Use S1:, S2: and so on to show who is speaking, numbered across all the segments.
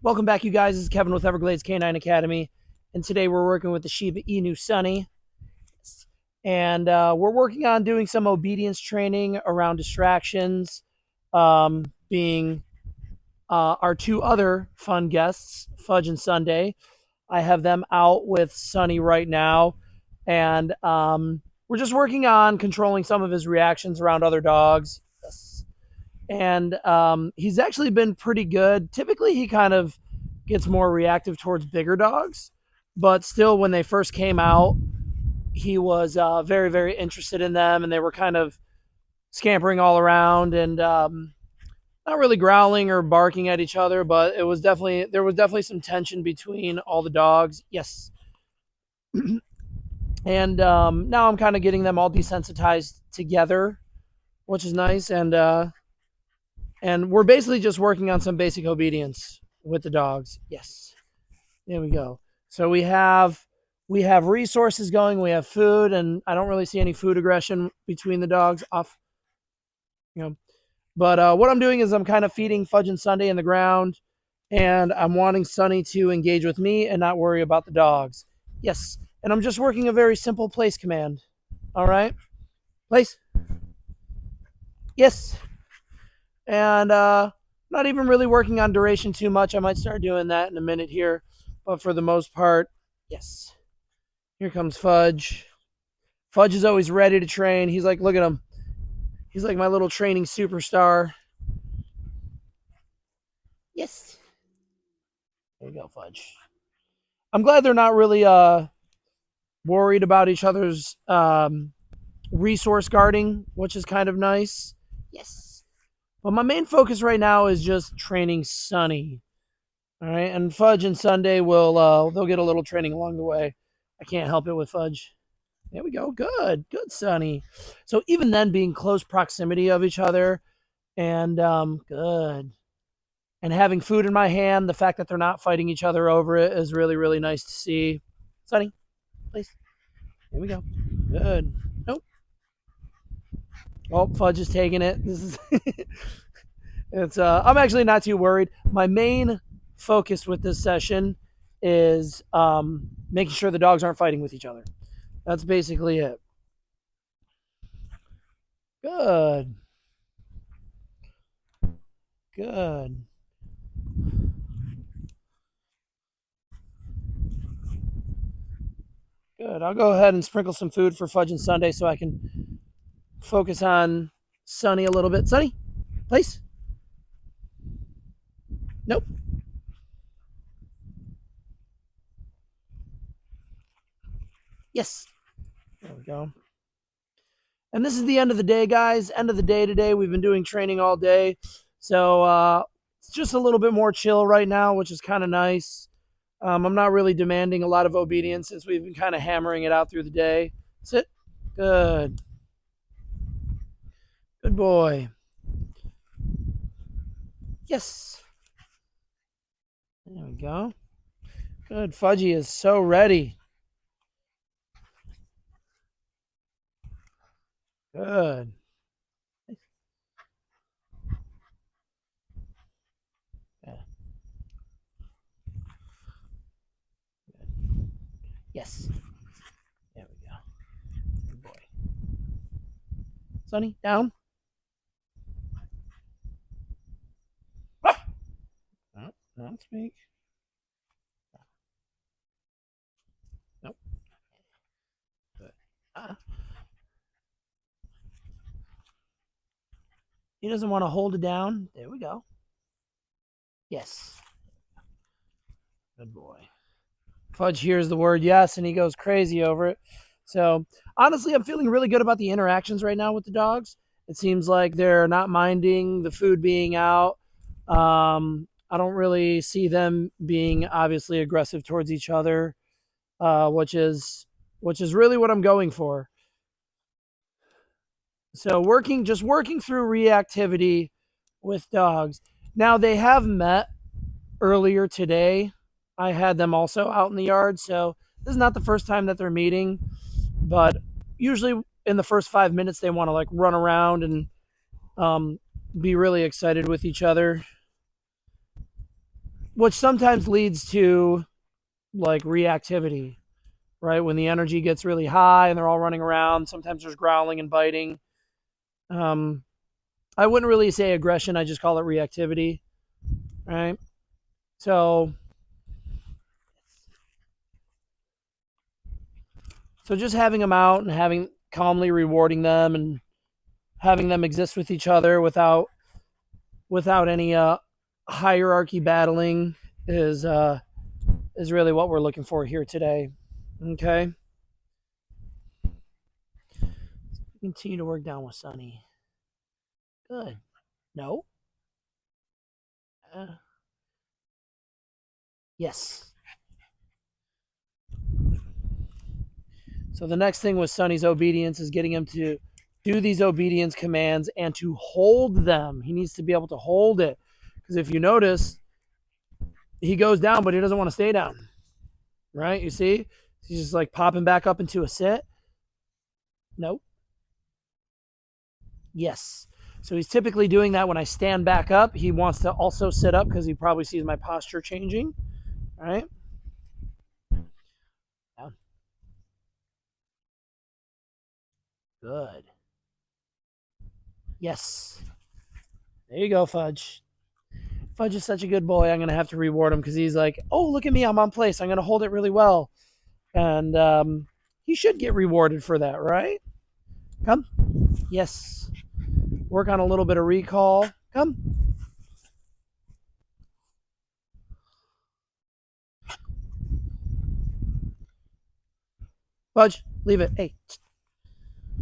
S1: Welcome back, you guys. This is Kevin with Everglades Canine Academy, and today we're working with the Shiba Inu Sunny, and we're working on doing some obedience training around distractions, being our two other fun guests, Fudge and Sunday. I have them out with Sunny right now, and we're just working on controlling some of his reactions around other dogs. Yes. And he's actually been pretty good. Typically, he kind of gets more reactive towards bigger dogs, but still, when they first came out, he was very, very interested in them, and they were kind of scampering all around and not really growling or barking at each other, but there was definitely some tension between all the dogs. Yes, and now I'm kind of getting them all desensitized together, which is nice, and we're basically just working on some basic obedience with the dogs. Yes. There we go. So we have resources going, we have food, and I don't really see any food aggression between the dogs off, you know. But what I'm doing is I'm kind of feeding Fudge and Sunday in the ground, and I'm wanting Sunny to engage with me and not worry about the dogs. Yes. And I'm just working a very simple place command. All right. Place. Yes. And not even really working on duration too much. I might start doing that in a minute here. But for the most part, yes. Here comes Fudge. Fudge is always ready to train. He's like, look at him. He's like my little training superstar. Yes. There you go, Fudge. I'm glad they're not really worried about each other's resource guarding, which is kind of nice. Yes. But my main focus right now is just training Sunny. All right, and Fudge and Sunday will they'll get a little training along the way. I can't help it with Fudge. There we go. Good, good, Sunny. So even then, being close proximity of each other, and good, and having food in my hand, the fact that they're not fighting each other over it is really, really nice to see. Sunny, please. Here we go. Good. Nope. Oh, Fudge is taking it. This is it's I'm actually not too worried. My main focus with this session is making sure the dogs aren't fighting with each other. That's basically it. Good. Good. Good. I'll go ahead and sprinkle some food for Fudge and Sunday so I can focus on Sunny a little bit. Sunny, place. Nope. Yes. There we go. And this is the end of the day, guys. End of the day today. We've been doing training all day. So it's just a little bit more chill right now, which is kind of nice. I'm not really demanding a lot of obedience since we've been kind of hammering it out through the day. Sit. Good. Good boy. Yes. There we go. Good. Fudgy is so ready. Good. Yeah. Good. Yes. There we go. Good boy. Sunny, down. Ah! No, don't speak. Nope. Good. Ah. He doesn't want to hold it down. There we go. Yes. Good boy. Fudge hears the word yes and he goes crazy over it. So honestly, I'm feeling really good about the interactions right now with the dogs. It seems like they're not minding the food being out. I don't really see them being obviously aggressive towards each other, which is really what I'm going for. So working through reactivity with dogs. Now they have met earlier today. I had them also out in the yard, so this is not the first time that they're meeting, but usually in the first 5 minutes they want to like run around and um, be really excited with each other. which sometimes leads to like reactivity, right? When the energy gets really high and they're all running around, sometimes there's growling and biting. Um, I wouldn't really say aggression, I just call it reactivity, right? So, so just having them out and having calmly rewarding them and having them exist with each other without any hierarchy battling is really what we're looking for here today. Okay, continue to work down with Sunny. Good. No. Uh, yes. So the next thing with Sunny's obedience is getting him to do these obedience commands and to hold them. He needs to be able to hold it. Because if you notice, he goes down, but he doesn't want to stay down. Right? You see? He's just like popping back up into a sit. Nope. Yes. So he's typically doing that when I stand back up. He wants to also sit up because he probably sees my posture changing. All right. Down. Good. Yes. There you go, Fudge. Fudge is such a good boy. I'm going to have to reward him because he's like, oh, look at me. I'm on place. I'm going to hold it really well. And he should get rewarded for that, right? Come. Yes. Work on a little bit of recall. Come. Fudge, leave it. Hey.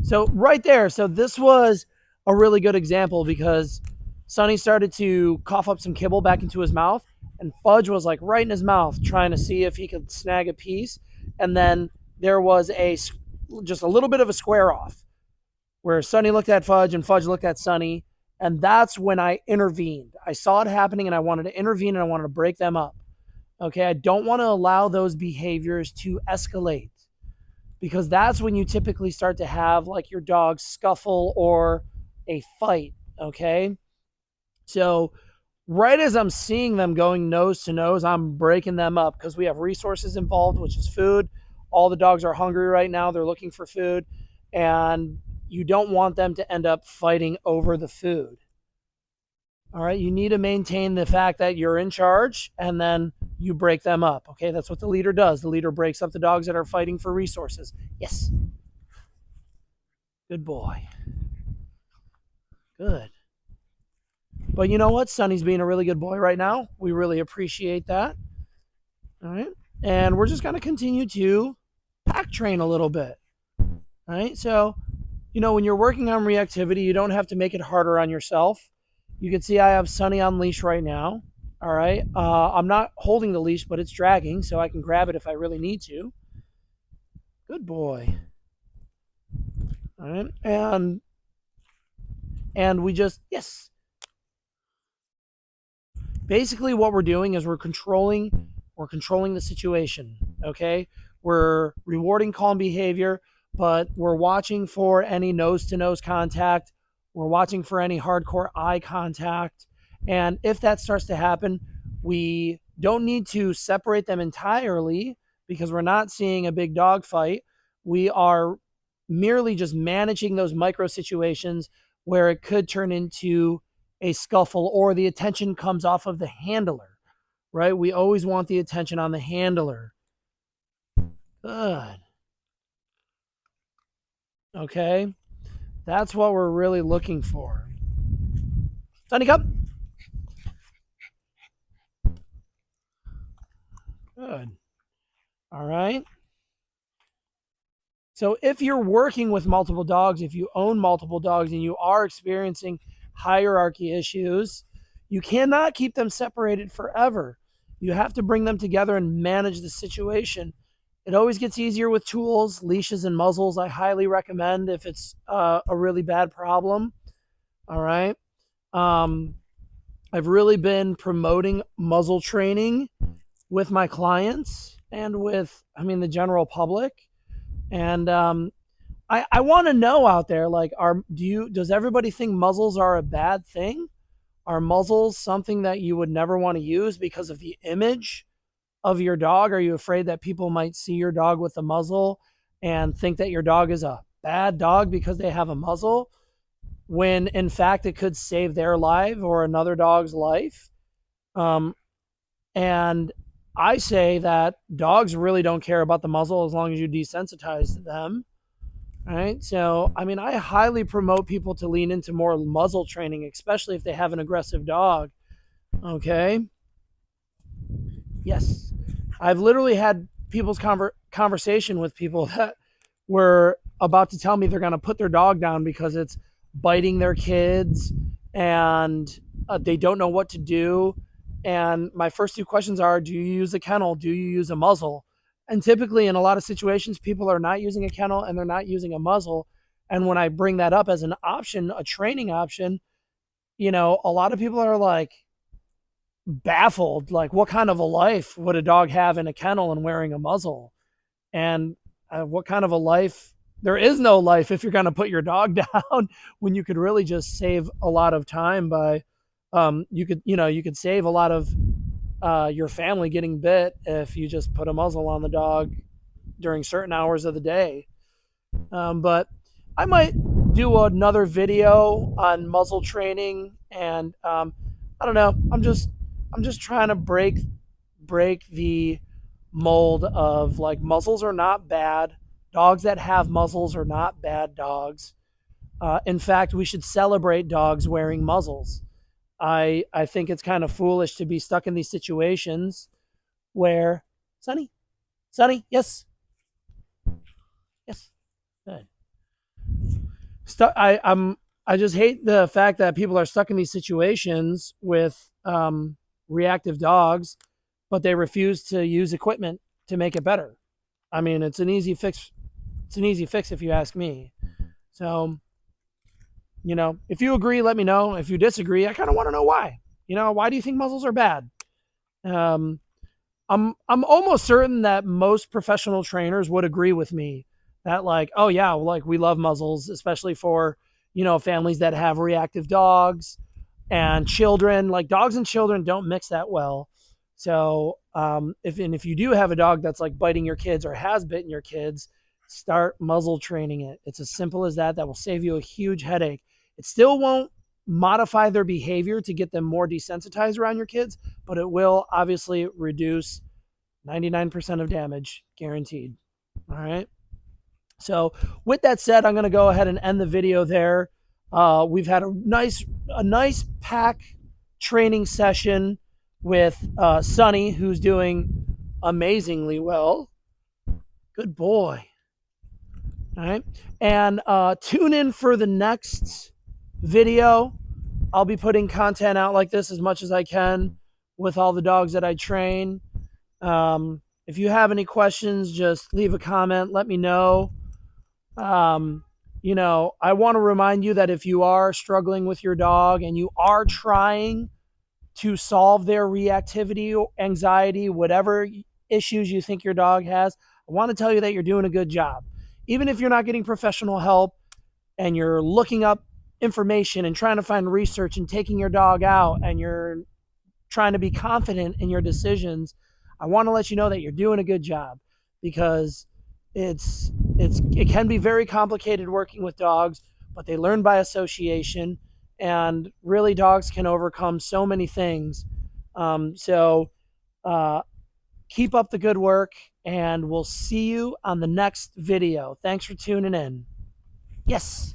S1: So right there. So this was a really good example because Sonny started to cough up some kibble back into his mouth, and Fudge was like right in his mouth trying to see if he could snag a piece. And then there was just a little bit of a square off where Sonny looked at Fudge and Fudge looked at Sonny. And that's when I intervened. I saw it happening and I wanted to intervene and I wanted to break them up. Okay. I don't want to allow those behaviors to escalate because that's when you typically start to have like your dog scuffle or a fight. Okay. So, right as I'm seeing them going nose to nose, I'm breaking them up because we have resources involved, which is food. All the dogs are hungry right now. They're looking for food. And you don't want them to end up fighting over the food. All right. You need to maintain the fact that you're in charge and then you break them up. Okay. That's what the leader does. The leader breaks up the dogs that are fighting for resources. Yes. Good boy. Good. But you know what? Sonny's being a really good boy right now. We really appreciate that. All right. And we're just going to continue to pack train a little bit. All right. So, when you're working on reactivity, you don't have to make it harder on yourself. You can see I have Sonny on leash right now. All right. I'm not holding the leash, but it's dragging, so I can grab it if I really need to. Good boy. All right. And we just, yes. Basically what we're doing is we're controlling the situation. Okay. We're rewarding calm behavior, but we're watching for any nose to nose contact. We're watching for any hardcore eye contact. And if that starts to happen, we don't need to separate them entirely because we're not seeing a big dog fight. We are merely just managing those micro situations where it could turn into a scuffle or the attention comes off of the handler, right? We always want the attention on the handler. Good. Okay. That's what we're really looking for. Sunny, come. Good. All right. So if you're working with multiple dogs, if you own multiple dogs and you are experiencing hierarchy issues, you cannot keep them separated forever. You have to bring them together and manage the situation. It always gets easier with tools, leashes, and muzzles. I highly recommend if it's a really bad problem. All right. Um, I've really been promoting muzzle training with my clients and with, the general public. And I want to know out there, like, does everybody think muzzles are a bad thing? Are muzzles something that you would never want to use because of the image of your dog? Are you afraid that people might see your dog with a muzzle and think that your dog is a bad dog because they have a muzzle, when in fact it could save their life or another dog's life? Um, and I say that dogs really don't care about the muzzle as long as you desensitize them. Right. So, I mean, I highly promote people to lean into more muzzle training, especially if they have an aggressive dog. Okay. Yes. I've literally had people's conversation with people that were about to tell me they're going to put their dog down because it's biting their kids and they don't know what to do. And my first two questions are, do you use a kennel? Do you use a muzzle? And typically, in a lot of situations, people are not using a kennel and they're not using a muzzle. And when I bring that up as an option, a training option, a lot of people are like, baffled, like, what kind of a life would a dog have in a kennel and wearing a muzzle? And what kind of a life? There is no life if you're going to put your dog down, when you could really just save a lot of time by you could save a lot of your family getting bit if you just put a muzzle on the dog during certain hours of the day. But I might do another video on muzzle training, and I don't know. I'm just trying to break the mold of, like, muzzles are not bad. Dogs that have muzzles are not bad dogs. In fact, we should celebrate dogs wearing muzzles. I think it's kind of foolish to be stuck in these situations where, Sonny, Sonny, yes, yes, good. Stuck. I just hate the fact that people are stuck in these situations with reactive dogs, but they refuse to use equipment to make it better. I mean, it's an easy fix. It's an easy fix if you ask me. So, if you agree, let me know. If you disagree, I kind of want to know why. Why do you think muzzles are bad? Um, I'm almost certain that most professional trainers would agree with me that, like, oh yeah, like, we love muzzles, especially for families that have reactive dogs and children. Like, dogs and children don't mix that well. So if you do have a dog that's like biting your kids or has bitten your kids, start muzzle training it. It's as simple as that. That will save you a huge headache. It still won't modify their behavior to get them more desensitized around your kids, but it will obviously reduce 99% of damage, guaranteed. All right. So with that said, I'm going to go ahead and end the video there. We've had a nice pack training session with Sonny, who's doing amazingly well. Good boy. All right. And tune in for the next video. I'll be putting content out like this as much as I can with all the dogs that I train. If you have any questions, just leave a comment. Let me know. I want to remind you that if you are struggling with your dog and you are trying to solve their reactivity, anxiety, whatever issues you think your dog has, I want to tell you that you're doing a good job. Even if you're not getting professional help and you're looking up information and trying to find research and taking your dog out and you're trying to be confident in your decisions, I want to let you know that you're doing a good job, because it can be very complicated working with dogs, but they learn by association, and really dogs can overcome so many things. So keep up the good work, and we'll see you on the next video. Thanks for tuning in. Yes.